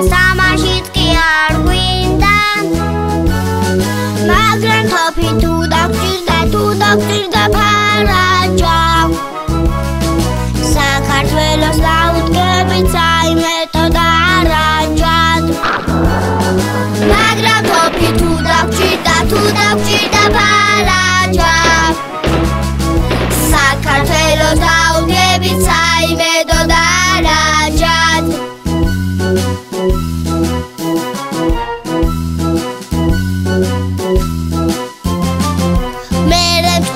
სამაშიც კი არ გვინდა მაგრამ თოფი თუ დაგჭირდა ფარაჯა საქართველოს ლაუდგებით საიმედოდ არაჯად მაგრამ თოფი თუ დაგჭირდა ფარაჯა საქართველოს ლაუდგებით საიმედოდ არაჯად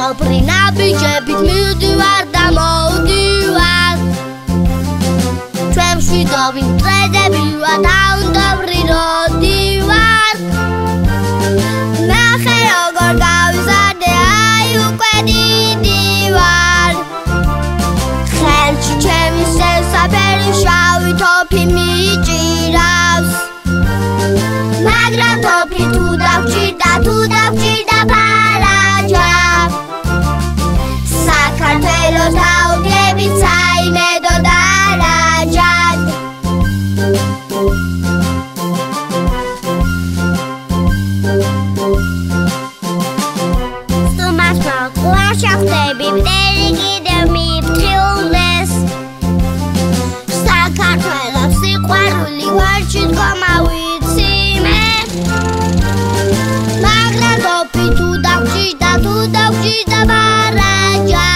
ყოფრინა ბიჭებით მივდივარ და მოვდივარ ჩვენში დავინტრედები ვადაუნდობრი როდივარ ნახე როგორ გავიზარდე აი უკვე დიდი ვარ ხელში ჩემი სესაფერი შავი თოფი მიჭირავს მაგრამ თოფი თუ დაგჭირდა ფარაჯა საქართველოს ლაუდგებით საიმედოდ არაჯად სტუმარს მოყვარშა ხდები მტერი კიდევ მიფრთხილდეს საქართველოს სიყვარული ვარჯი დგომა ვიცი მე მაგრამ თოფი თუ დაგჭირდა ფარაჯა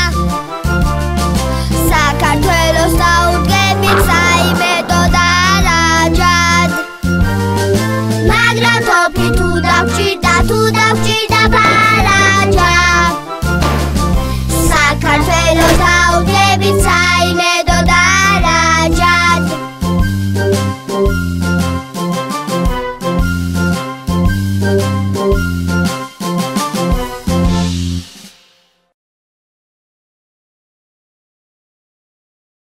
საქართველოს ლაუდგებით საიმედოდ არაჯად მაგრამ თოფი თუ დაგჭირდა